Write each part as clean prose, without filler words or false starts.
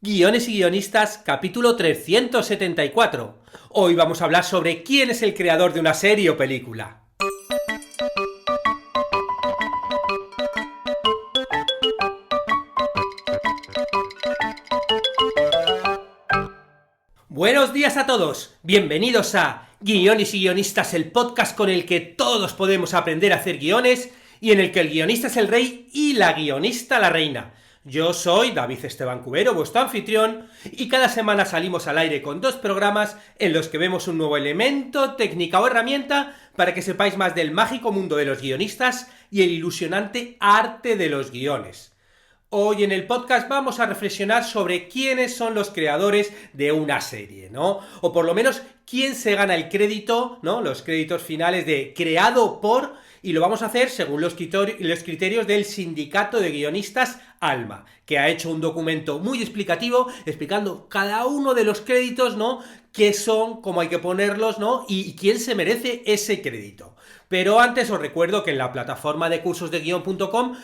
Guiones y guionistas, capítulo 374. Hoy vamos a hablar sobre quién es el creador de una serie o película. Buenos días a todos, bienvenidos a Guiones y guionistas, el podcast con el que todos podemos aprender a hacer guiones y en el que el guionista es el rey y la guionista la reina. Yo soy David Esteban Cubero, vuestro anfitrión, y cada semana salimos al aire con 2 programas en los que vemos un nuevo elemento, técnica o herramienta para que sepáis más del mágico mundo de los guionistas y el ilusionante arte de los guiones. Hoy en el podcast vamos a reflexionar sobre quiénes son los creadores de una serie, ¿no? O por lo menos quién se gana el crédito, ¿no? Los créditos finales de creado por, y lo vamos a hacer según los criterios del Sindicato de Guionistas Alma, que ha hecho un documento muy explicativo explicando cada uno de los créditos, ¿no? Qué son, cómo hay que ponerlos, ¿no? Y quién se merece ese crédito. Pero antes os recuerdo que en la plataforma de cursosdeguion.com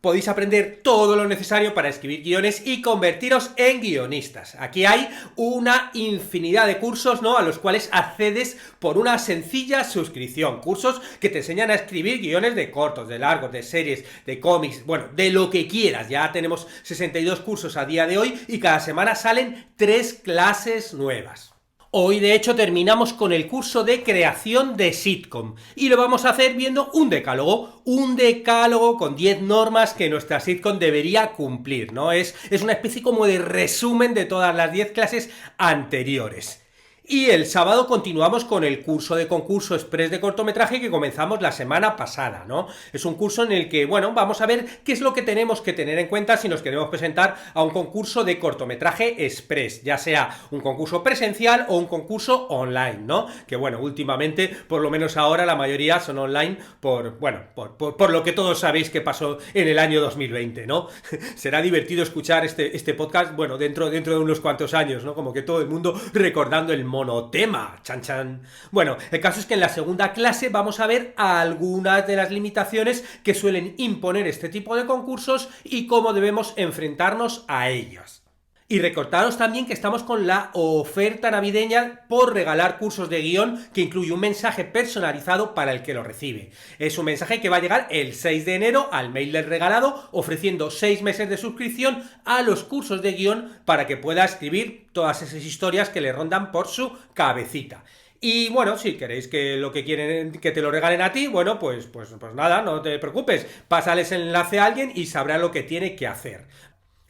podéis aprender todo lo necesario para escribir guiones y convertiros en guionistas. Aquí hay una infinidad de cursos, ¿no? A los cuales accedes por una sencilla suscripción. Cursos que te enseñan a escribir guiones de cortos, de largos, de series, de cómics, bueno, de lo que quieras. Ya tenemos 62 cursos a día de hoy y cada semana salen 3 clases nuevas. Hoy, de hecho, terminamos con el curso de creación de sitcom y lo vamos a hacer viendo un decálogo con 10 normas que nuestra sitcom debería cumplir, ¿no? Es una especie como de resumen de todas las 10 clases anteriores. Y el sábado continuamos con el curso de concurso express de cortometraje que comenzamos la semana pasada, ¿no? Es un curso en el que, bueno, vamos a ver qué es lo que tenemos que tener en cuenta si nos queremos presentar a un concurso de cortometraje express, ya sea un concurso presencial o un concurso online, ¿no? Que, bueno, últimamente, por lo menos ahora, la mayoría son online por lo que todos sabéis que pasó en el año 2020, ¿no? Será divertido escuchar este podcast, bueno, dentro de unos cuantos años, ¿no? Como que todo el mundo recordando el monotema, chan chan. Bueno, el caso es que en la segunda clase vamos a ver algunas de las limitaciones que suelen imponer este tipo de concursos y cómo debemos enfrentarnos a ellas. Y recordaros también que estamos con la oferta navideña por regalar cursos de guión que incluye un mensaje personalizado para el que lo recibe. Es un mensaje que va a llegar el 6 de enero al mail del regalado ofreciendo 6 meses de suscripción a los cursos de guión para que pueda escribir todas esas historias que le rondan por su cabecita. Y bueno, si queréis que lo que quieren que te lo regalen a ti, bueno, pues nada, no te preocupes, pásales el enlace a alguien y sabrá lo que tiene que hacer.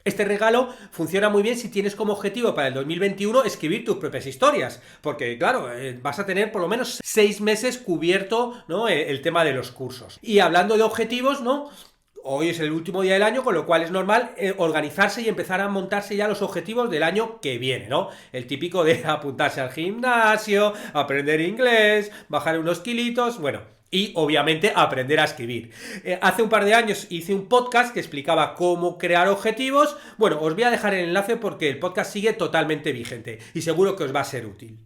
Este regalo funciona muy bien si tienes como objetivo para el 2021 escribir tus propias historias, porque claro, vas a tener por lo menos 6 meses cubierto, ¿no? El tema de los cursos. Y hablando de objetivos, ¿no? Hoy es el último día del año, con lo cual es normal organizarse y empezar a montarse ya los objetivos del año que viene, ¿no? El típico de apuntarse al gimnasio, aprender inglés, bajar unos kilitos, bueno. Y obviamente aprender a escribir. Hace un par de años hice un podcast que explicaba cómo crear objetivos. Bueno, os voy a dejar el enlace porque el podcast sigue totalmente vigente y seguro que os va a ser útil.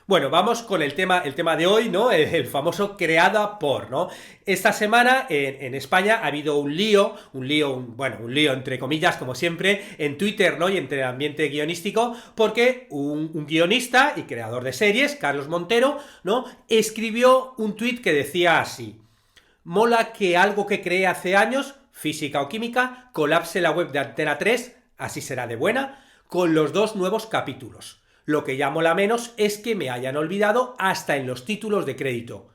Bueno, vamos con el tema de hoy, ¿no? El famoso creada por, ¿no? Esta semana en España ha habido un lío entre comillas, como siempre, en Twitter, ¿no? Y entre el ambiente guionístico, porque un guionista y creador de series, Carlos Montero, ¿no? Escribió un tuit que decía así: mola que algo que creé hace años, física o química, colapse la web de Antena 3, así será de buena, con los 2 nuevos capítulos. Lo que ya mola menos es que me hayan olvidado hasta en los títulos de crédito.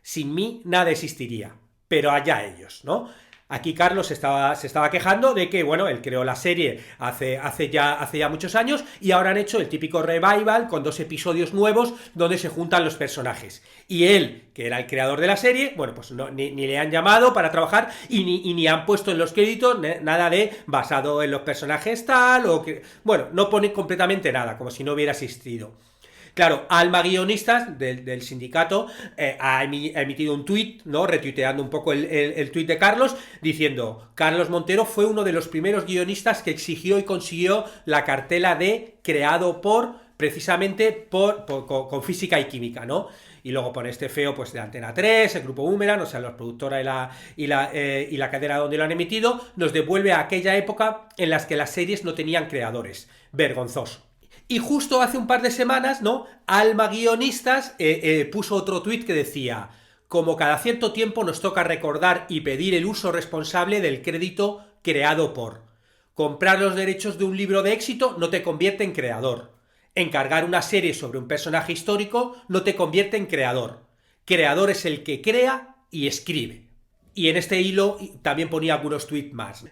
Sin mí nada existiría, pero allá ellos, ¿no? Aquí Carlos se estaba quejando de que, bueno, él creó la serie hace ya muchos años y ahora han hecho el típico revival con 2 episodios nuevos donde se juntan los personajes. Y él, que era el creador de la serie, bueno, pues ni le han llamado para trabajar y ni han puesto en los créditos nada de basado en los personajes tal o que... Bueno, no pone completamente nada, como si no hubiera existido. Claro, Alma Guionistas del sindicato ha emitido un tuit, ¿no? Retuiteando un poco el tuit de Carlos, diciendo: Carlos Montero fue uno de los primeros guionistas que exigió y consiguió la cartela de creado por, precisamente con física y química, ¿no? y luego pone este feo pues de Antena 3, el grupo Boomerang, o sea, la productora y la cadena donde lo han emitido, nos devuelve a aquella época en las que las series no tenían creadores. Vergonzoso. Y justo hace un par de semanas, ¿no? Alma Guionistas puso otro tuit que decía: como cada cierto tiempo nos toca recordar y pedir el uso responsable del crédito creado por. Comprar los derechos de un libro de éxito no te convierte en creador. Encargar una serie sobre un personaje histórico no te convierte en creador. Creador es el que crea y escribe. Y en este hilo también ponía algunos tweets más.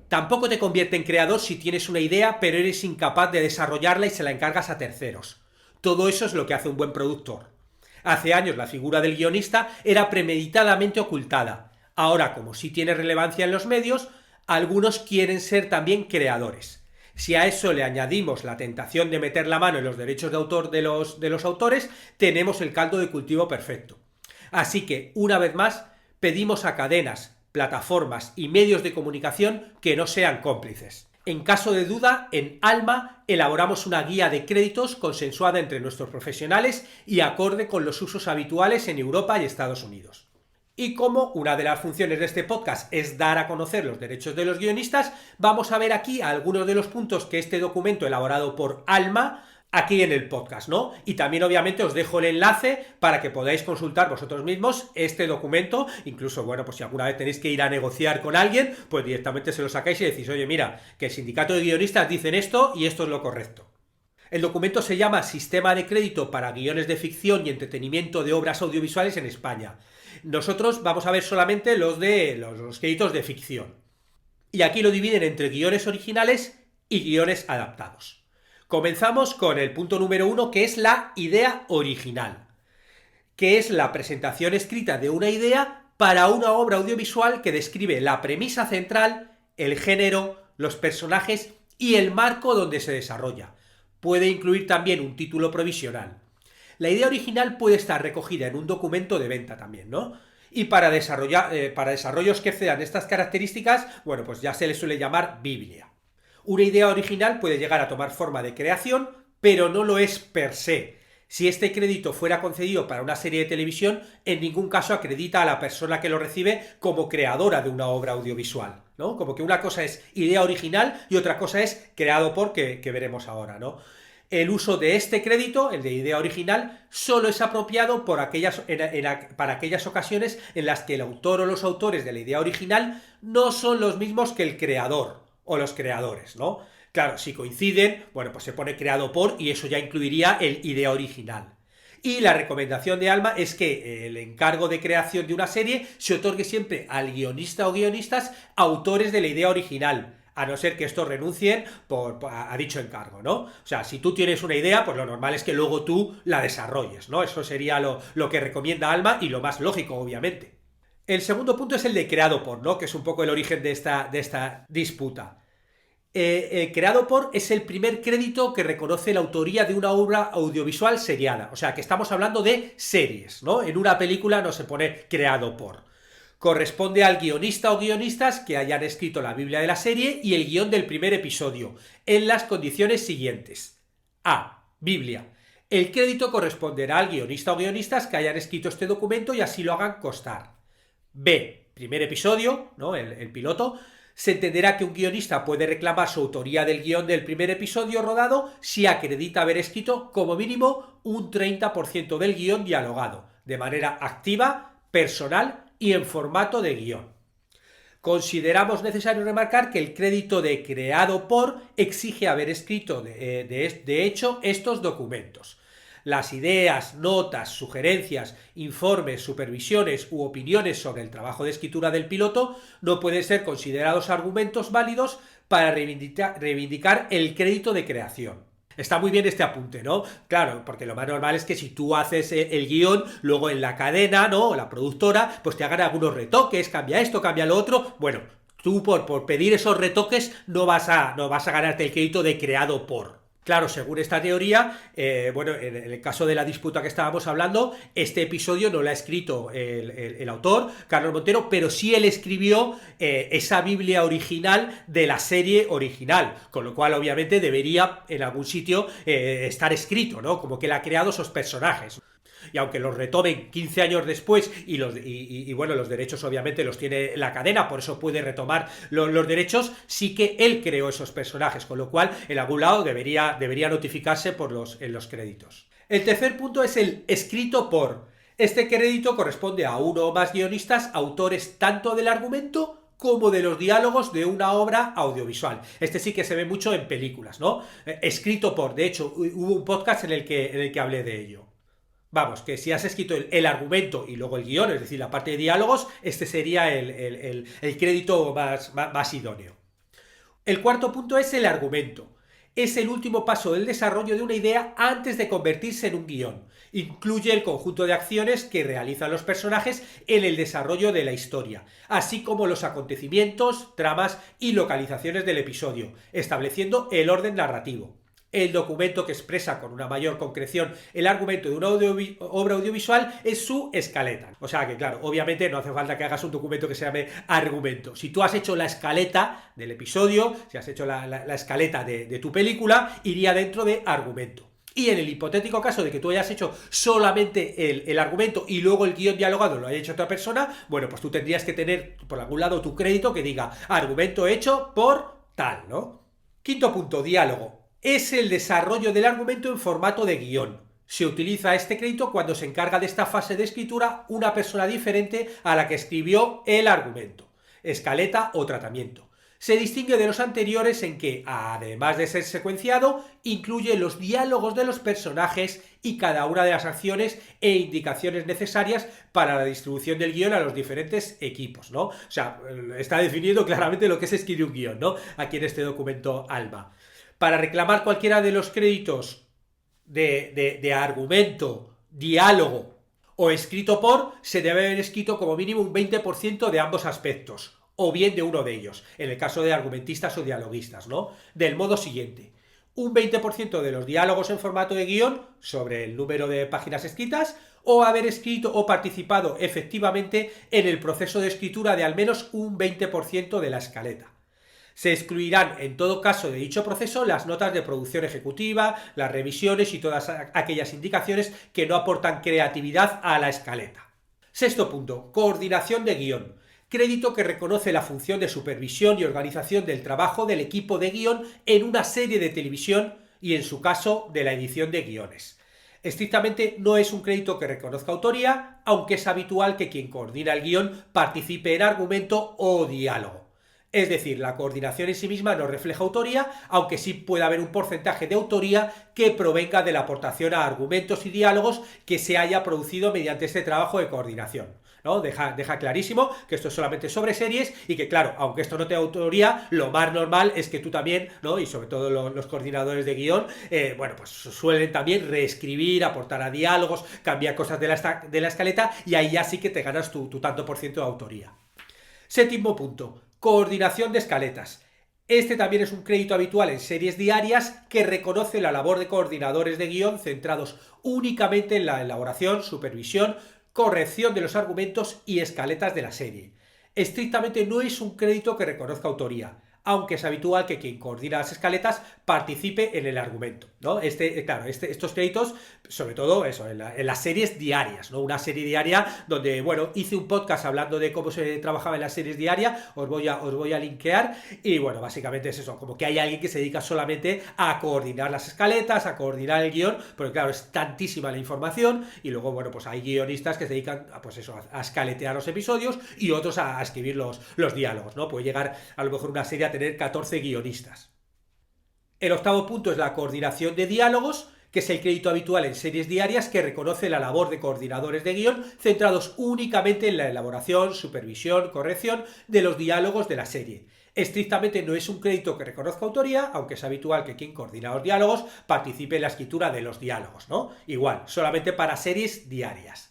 Tampoco te convierte en creador si tienes una idea pero eres incapaz de desarrollarla y se la encargas a terceros. Todo eso es lo que hace un buen productor. Hace años la figura del guionista era premeditadamente ocultada. Ahora, como sí tiene relevancia en los medios, algunos quieren ser también creadores. Si a eso le añadimos la tentación de meter la mano en los derechos de autor de los autores, tenemos el caldo de cultivo perfecto. Así que, una vez más, pedimos a cadenas, plataformas y medios de comunicación que no sean cómplices. En caso de duda, en Alma elaboramos una guía de créditos consensuada entre nuestros profesionales y acorde con los usos habituales en Europa y Estados Unidos. Y como una de las funciones de este podcast es dar a conocer los derechos de los guionistas, vamos a ver aquí algunos de los puntos que este documento elaborado por Alma aquí en el podcast, ¿no? Y también obviamente os dejo el enlace para que podáis consultar vosotros mismos este documento, incluso, bueno, pues si alguna vez tenéis que ir a negociar con alguien, pues directamente se lo sacáis y decís: oye, mira, que el sindicato de guionistas dicen esto y esto es lo correcto. El documento se llama Sistema de crédito para guiones de ficción y entretenimiento de obras audiovisuales en España. Nosotros vamos a ver solamente los créditos de ficción. Y aquí lo dividen entre guiones originales y guiones adaptados. Comenzamos con el punto número 1, que es la idea original, que es la presentación escrita de una idea para una obra audiovisual que describe la premisa central, el género, los personajes y el marco donde se desarrolla. Puede incluir también un título provisional. La idea original puede estar recogida en un documento de venta también, ¿no? Y para desarrollos que excedan estas características, bueno, pues ya se le suele llamar Biblia. Una idea original puede llegar a tomar forma de creación, pero no lo es per se. Si este crédito fuera concedido para una serie de televisión, en ningún caso acredita a la persona que lo recibe como creadora de una obra audiovisual, ¿no? Como que una cosa es idea original y otra cosa es creado por, que veremos ahora, ¿no? El uso de este crédito, el de idea original, solo es apropiado para aquellas ocasiones en las que el autor o los autores de la idea original no son los mismos que el creador o los creadores, ¿no? Claro, si coinciden, bueno, pues se pone creado por y eso ya incluiría el idea original. Y la recomendación de Alma es que el encargo de creación de una serie se otorgue siempre al guionista o guionistas autores de la idea original, a no ser que estos renuncien a dicho encargo, ¿no? O sea, si tú tienes una idea, pues lo normal es que luego tú la desarrolles, ¿no? Eso sería lo que recomienda Alma y lo más lógico, obviamente. El segundo punto es el de creado por, ¿no? Que es un poco el origen de esta disputa. Creado por es el primer crédito que reconoce la autoría de una obra audiovisual seriada. O sea, que estamos hablando de series, ¿no? En una película no se pone creado por. Corresponde al guionista o guionistas que hayan escrito la Biblia de la serie y el guión del primer episodio, en las condiciones siguientes. A. Biblia. El crédito corresponderá al guionista o guionistas que hayan escrito este documento y así lo hagan constar. B. Primer episodio, ¿no? El piloto. Se entenderá que un guionista puede reclamar su autoría del guión del primer episodio rodado si acredita haber escrito como mínimo un 30% del guión dialogado, de manera activa, personal y en formato de guión. Consideramos necesario remarcar que el crédito de creado por exige haber escrito de hecho estos documentos. Las ideas, notas, sugerencias, informes, supervisiones u opiniones sobre el trabajo de escritura del piloto no pueden ser considerados argumentos válidos para reivindicar el crédito de creación. Está muy bien este apunte, ¿no? Claro, porque lo más normal es que si tú haces el guión, luego en la cadena, ¿no? O la productora, pues te hagan algunos retoques, cambia esto, cambia lo otro. Bueno, tú por pedir esos retoques no vas a ganarte el crédito de creado por. Claro, según esta teoría, bueno, en el caso de la disputa que estábamos hablando, este episodio no lo ha escrito el autor, Carlos Montero, pero sí él escribió esa Biblia original de la serie original, con lo cual obviamente debería en algún sitio estar escrito, ¿no? Como que él ha creado esos personajes. Y aunque los retomen 15 años después bueno, los derechos obviamente los tiene la cadena, por eso puede retomar los derechos, sí que él creó esos personajes, con lo cual en algún lado debería notificarse en los créditos. El tercer punto es el escrito por. Este crédito corresponde a uno o más guionistas, autores tanto del argumento como de los diálogos de una obra audiovisual. Este sí que se ve mucho en películas, ¿no? Escrito por. De hecho, hubo un podcast en el que hablé de ello. Vamos, que si has escrito el argumento y luego el guión, es decir, la parte de diálogos, este sería el crédito más idóneo. El cuarto punto es el argumento. Es el último paso del desarrollo de una idea antes de convertirse en un guión. Incluye el conjunto de acciones que realizan los personajes en el desarrollo de la historia, así como los acontecimientos, tramas y localizaciones del episodio, estableciendo el orden narrativo. El documento que expresa con una mayor concreción el argumento de una obra audiovisual es su escaleta. O sea que, claro, obviamente no hace falta que hagas un documento que se llame argumento. Si tú has hecho la escaleta del episodio, si has hecho la escaleta de tu película, iría dentro de argumento. Y en el hipotético caso de que tú hayas hecho solamente el argumento y luego el guión dialogado lo haya hecho otra persona, bueno, pues tú tendrías que tener por algún lado tu crédito que diga argumento hecho por tal, ¿no? Quinto punto, diálogo. Es el desarrollo del argumento en formato de guión. Se utiliza este crédito cuando se encarga de esta fase de escritura una persona diferente a la que escribió el argumento, escaleta o tratamiento. Se distingue de los anteriores en que, además de ser secuenciado, incluye los diálogos de los personajes y cada una de las acciones e indicaciones necesarias para la distribución del guión a los diferentes equipos, ¿no? O sea, está definido claramente lo que es escribir un guión, ¿no? Aquí en este documento ALBA. Para reclamar cualquiera de los créditos de argumento, diálogo o escrito por, se debe haber escrito como mínimo un 20% de ambos aspectos, o bien de uno de ellos, en el caso de argumentistas o dialoguistas, ¿no? Del modo siguiente: un 20% de los diálogos en formato de guión sobre el número de páginas escritas, o haber escrito o participado efectivamente en el proceso de escritura de al menos un 20% de la escaleta. Se excluirán en todo caso de dicho proceso las notas de producción ejecutiva, las revisiones y todas aquellas indicaciones que no aportan creatividad a la escaleta. Sexto punto, coordinación de guión. Crédito que reconoce la función de supervisión y organización del trabajo del equipo de guión en una serie de televisión y, en su caso, de la edición de guiones. Estrictamente no es un crédito que reconozca autoría, aunque es habitual que quien coordina el guión participe en argumento o diálogo. Es decir, la coordinación en sí misma no refleja autoría, aunque sí puede haber un porcentaje de autoría que provenga de la aportación a argumentos y diálogos que se haya producido mediante este trabajo de coordinación, ¿no? Deja clarísimo que esto es solamente sobre series y que, claro, aunque esto no tenga autoría, lo más normal es que tú también, ¿no? Y sobre todo los coordinadores de guión, bueno, pues suelen también reescribir, aportar a diálogos, cambiar cosas de la escaleta, y ahí ya sí que te ganas tu tanto por ciento de autoría. Séptimo punto, coordinación de escaletas. Este también es un crédito habitual en series diarias que reconoce la labor de coordinadores de guión centrados únicamente en la elaboración, supervisión, corrección de los argumentos y escaletas de la serie. Estrictamente no es un crédito que reconozca autoría, aunque es habitual que quien coordina las escaletas participe en el argumento, ¿no? Estos créditos, sobre todo eso, en las series diarias, ¿no? Una serie diaria donde, bueno, hice un podcast hablando de cómo se trabajaba en las series diarias, os voy a linkear, y bueno, básicamente es eso, como que hay alguien que se dedica solamente a coordinar las escaletas, a coordinar el guión, porque claro, es tantísima la información, y luego, bueno, pues hay guionistas que se dedican a, pues eso, a escaletear los episodios y otros a escribir los diálogos, ¿no? Puede llegar a lo mejor una serie a tener 14 guionistas. El octavo punto es la coordinación de diálogos, que es el crédito habitual en series diarias que reconoce la labor de coordinadores de guión centrados únicamente en la elaboración, supervisión, corrección de los diálogos de la serie. Estrictamente no es un crédito que reconozca autoría, aunque es habitual que quien coordina los diálogos participe en la escritura de los diálogos, ¿no? Igual, solamente para series diarias.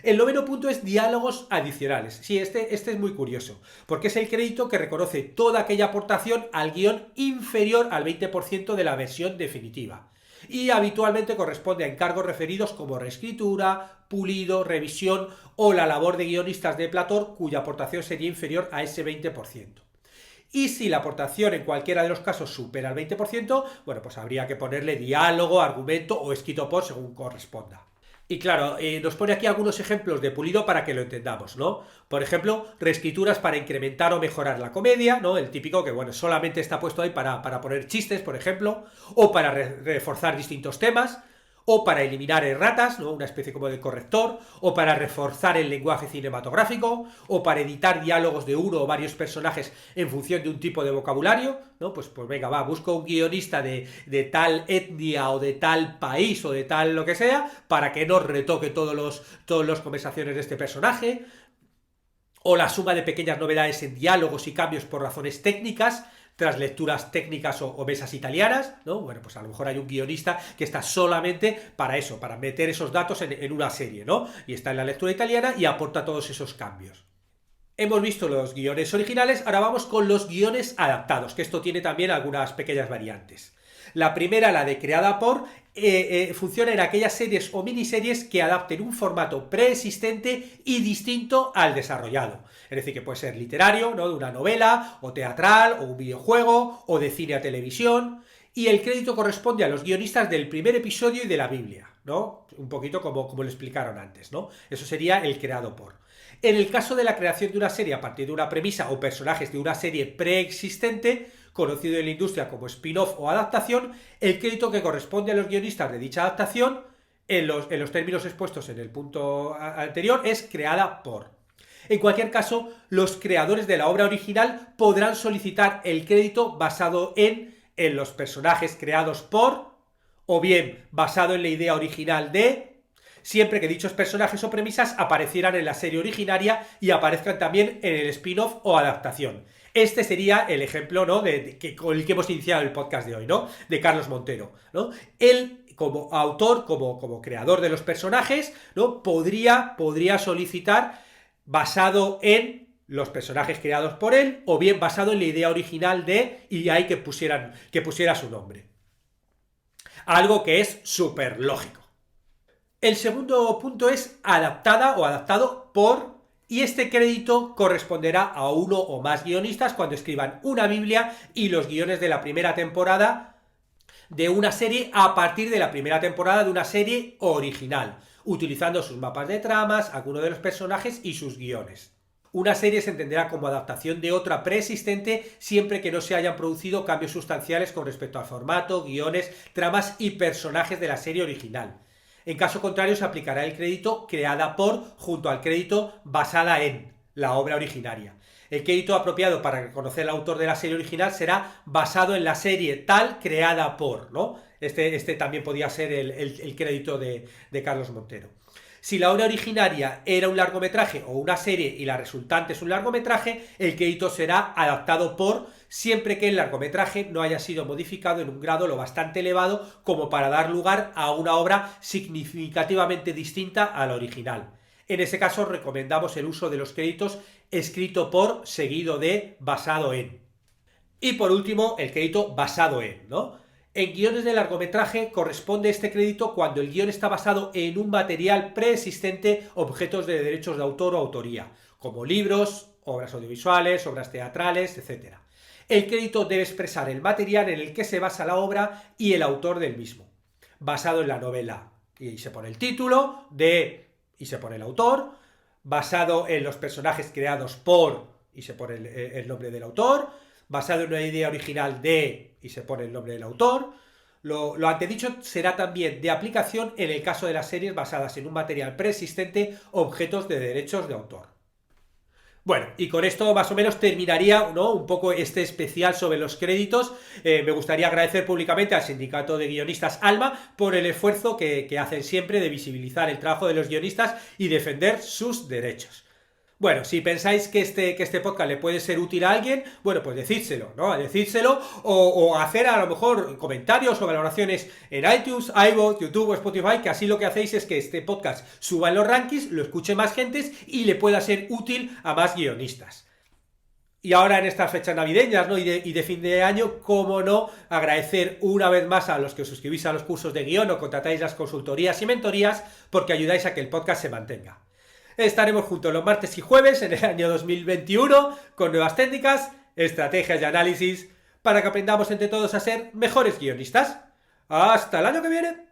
El noveno punto es diálogos adicionales. Sí, este es muy curioso, porque es el crédito que reconoce toda aquella aportación al guión inferior al 20% de la versión definitiva. Y habitualmente corresponde a encargos referidos como reescritura, pulido, revisión o la labor de guionistas de plató cuya aportación sería inferior a ese 20%. Y si la aportación en cualquiera de los casos supera el 20%, bueno, pues habría que ponerle diálogo, argumento o escrito por según corresponda. Y claro, nos pone aquí algunos ejemplos de pulido para que lo entendamos, ¿no? Por ejemplo, reescrituras para incrementar o mejorar la comedia, ¿no? El típico que, bueno, solamente está puesto ahí para poner chistes, por ejemplo, o para reforzar distintos temas, o para eliminar erratas, ¿no? Una especie como de corrector, o para reforzar el lenguaje cinematográfico, o para editar diálogos de uno o varios personajes en función de un tipo de vocabulario, ¿no? Pues venga, va, busco un guionista de tal etnia o de tal país o de tal lo que sea, para que no retoque todos los conversaciones de este personaje, o la suma de pequeñas novedades en diálogos y cambios por razones técnicas, tras lecturas técnicas o mesas italianas, ¿no? Bueno, pues a lo mejor hay un guionista que está solamente para eso, para meter esos datos en una serie, ¿no? Y está en la lectura italiana y aporta todos esos cambios. Hemos visto los guiones originales, ahora vamos con los guiones adaptados, que esto tiene también algunas pequeñas variantes. La primera, la de creada por, funciona en aquellas series o miniseries que adapten un formato preexistente y distinto al desarrollado. Es decir, que puede ser literario, ¿no? De una novela, o teatral, o un videojuego, o de cine a televisión. Y el crédito corresponde a los guionistas del primer episodio y de la Biblia, ¿no? Un poquito como lo explicaron antes, ¿no? Eso sería el creado por. En el caso de la creación de una serie a partir de una premisa o personajes de una serie preexistente, conocido en la industria como spin-off o adaptación, el crédito que corresponde a los guionistas de dicha adaptación, en los términos expuestos en el punto anterior, es creada por. En cualquier caso, los creadores de la obra original podrán solicitar el crédito basado en los personajes creados por, o bien basado en la idea original de, siempre que dichos personajes o premisas aparecieran en la serie originaria y aparezcan también en el spin-off o adaptación. Este sería el ejemplo, ¿no? Con el que hemos iniciado el podcast de hoy, ¿no? De Carlos Montero, ¿no? Él, como autor, como creador de los personajes, ¿no? Podría solicitar basado en los personajes creados por él, o bien basado en la idea original de, y ahí que pusiera su nombre. Algo que es súper lógico. El segundo punto es adaptada o adaptado por, y este crédito corresponderá a uno o más guionistas cuando escriban una Biblia y los guiones de la primera temporada de una serie a partir de la primera temporada de una serie original, utilizando sus mapas de tramas, algunos de los personajes y sus guiones. Una serie se entenderá como adaptación de otra preexistente siempre que no se hayan producido cambios sustanciales con respecto al formato, guiones, tramas y personajes de la serie original. En caso contrario, se aplicará el crédito creada por junto al crédito basada en la obra originaria. El crédito apropiado para reconocer al autor de la serie original será basado en la serie tal creada por, ¿no? Este también podía ser el crédito de Carlos Montero. Si la obra originaria era un largometraje o una serie y la resultante es un largometraje, el crédito será adaptado por, siempre que el largometraje no haya sido modificado en un grado lo bastante elevado como para dar lugar a una obra significativamente distinta a la original. En ese caso recomendamos el uso de los créditos escrito por seguido de basado en. Y por último, el crédito basado en, ¿no? En guiones de largometraje corresponde este crédito cuando el guión está basado en un material preexistente, objetos de derechos de autor o autoría, como libros, obras audiovisuales, obras teatrales, etc. El crédito debe expresar el material en el que se basa la obra y el autor del mismo. Basado en la novela, y se pone el título, y se pone el autor. Basado en los personajes creados por, y se pone el nombre del autor. Basado en una idea original de, y se pone el nombre del autor. Lo antedicho será también de aplicación en el caso de las series basadas en un material preexistente, objetos de derechos de autor. Bueno, y con esto más o menos terminaría, ¿no?, un poco este especial sobre los créditos. Me gustaría agradecer públicamente al Sindicato de Guionistas ALMA por el esfuerzo que hacen siempre de visibilizar el trabajo de los guionistas y defender sus derechos. Bueno, si pensáis que este podcast le puede ser útil a alguien, bueno, pues decídselo, ¿no? Decídselo o hacer a lo mejor comentarios o valoraciones en iTunes, iVoox, YouTube o Spotify, que así lo que hacéis es que este podcast suba en los rankings, lo escuche más gentes y le pueda ser útil a más guionistas. Y ahora en estas fechas navideñas, ¿no?, y de fin de año, cómo no agradecer una vez más a los que os suscribís a los cursos de guión o contratáis las consultorías y mentorías, porque ayudáis a que el podcast se mantenga. Estaremos juntos los martes y jueves en el año 2021 con nuevas técnicas, estrategias y análisis para que aprendamos entre todos a ser mejores guionistas. ¡Hasta el año que viene!